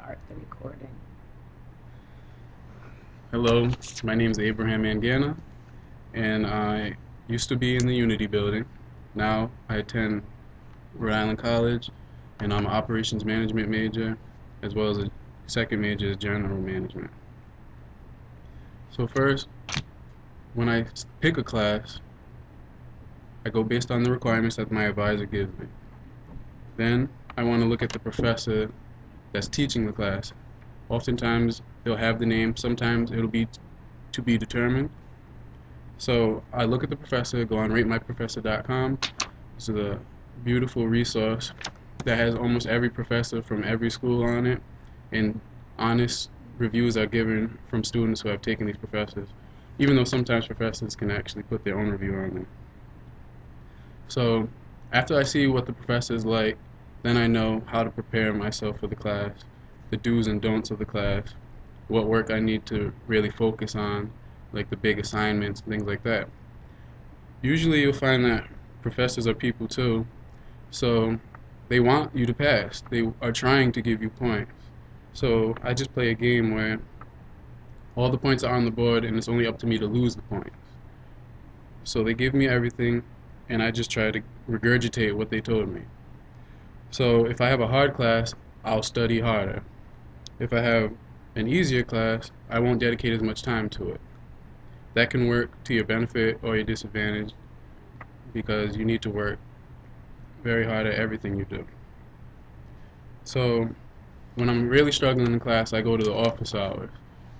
start the recording. Hello, my name is Abraham Mangana, and I used to be in the Unity building. Now I attend Rhode Island College, and I'm an operations management major, as well as a second major is general management. So first, when I pick a class, I go based on the requirements that my advisor gives me. Then I want to look at the professor that's teaching the class. Oftentimes they'll have the name, sometimes it'll be to be determined. So I look at the professor, go on ratemyprofessor.com. This is a beautiful resource that has almost every professor from every school on it, and honest reviews are given from students who have taken these professors, even though sometimes professors can actually put their own review on them. So after I see what the professor is like, then I know how to prepare myself for the class, the do's and don'ts of the class, what work I need to really focus on, like the big assignments, things like that. Usually you'll find that professors are people too, so they want you to pass. They are trying to give you points. So I just play a game where all the points are on the board and it's only up to me to lose the points. So they give me everything and I just try to regurgitate what they told me. So if I have a hard class, I'll study harder. If I have an easier class, I won't dedicate as much time to it. That can work to your benefit or your disadvantage because you need to work very hard at everything you do. So when I'm really struggling in class, I go to the office hours.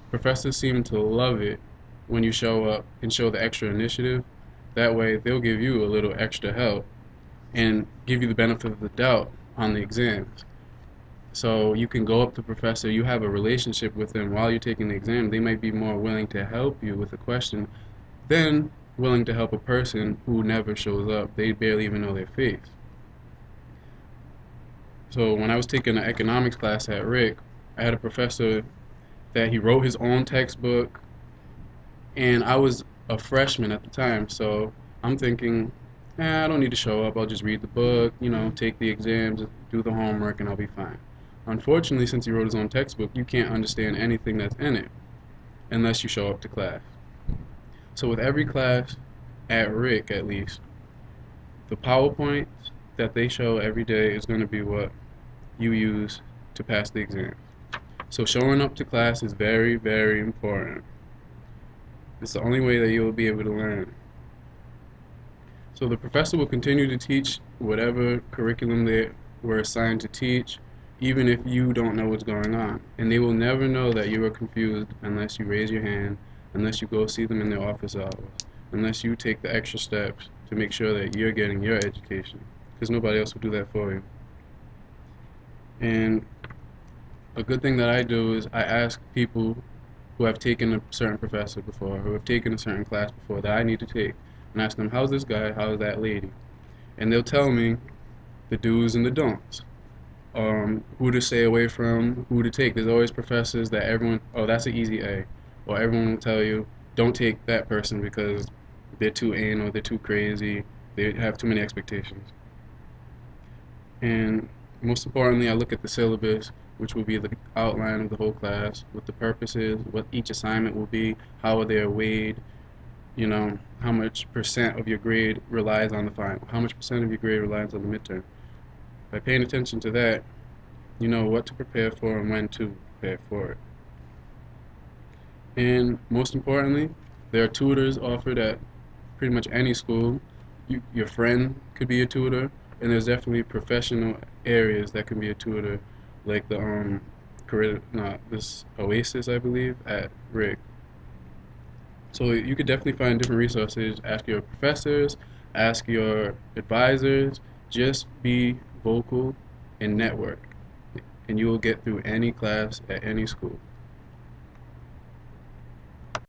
Professors seem to love it when you show up and show the extra initiative. That way, they'll give you a little extra help and give you the benefit of the doubt on the exams. So you can go up to the professor, you have a relationship with them while you're taking the exam. They might be more willing to help you with a question than willing to help a person who never shows up. They barely even know their face. So when I was taking an economics class at Rick, I had a professor that he wrote his own textbook, and I was a freshman at the time, so I'm thinking, I don't need to show up. I'll just read the book, take the exams, do the homework, and I'll be fine. Unfortunately, since he wrote his own textbook, you can't understand anything that's in it unless you show up to class. So with every class, at Rick at least, the PowerPoints that they show every day is going to be what you use to pass the exam. So showing up to class is very, very important. It's the only way that you'll be able to learn. So the professor will continue to teach whatever curriculum they were assigned to teach, even if you don't know what's going on. And they will never know that you are confused unless you raise your hand, unless you go see them in their office hours, unless you take the extra steps to make sure that you're getting your education, because nobody else will do that for you. And a good thing that I do is I ask people who have taken a certain professor before, who have taken a certain class before that I need to take, and ask them, how's this guy, how's that lady? And they'll tell me the do's and the don'ts, who to stay away from, who to take. There's always professors that everyone, oh, that's an easy A, or everyone will tell you, don't take that person because they're too anal, they're too crazy, they have too many expectations. And most importantly, I look at the syllabus, which will be the outline of the whole class, what the purpose is, what each assignment will be, how are they weighed, how much percent of your grade relies on the final, how much percent of your grade relies on the midterm. By paying attention to that, you know what to prepare for and when to prepare for it. And most importantly, there are tutors offered at pretty much any school. Your friend could be a tutor, and there's definitely professional areas that can be a tutor, like the this Oasis, I believe, at Rick. So you could definitely find different resources. Ask your professors, ask your advisors. Just be vocal and network, and you will get through any class at any school.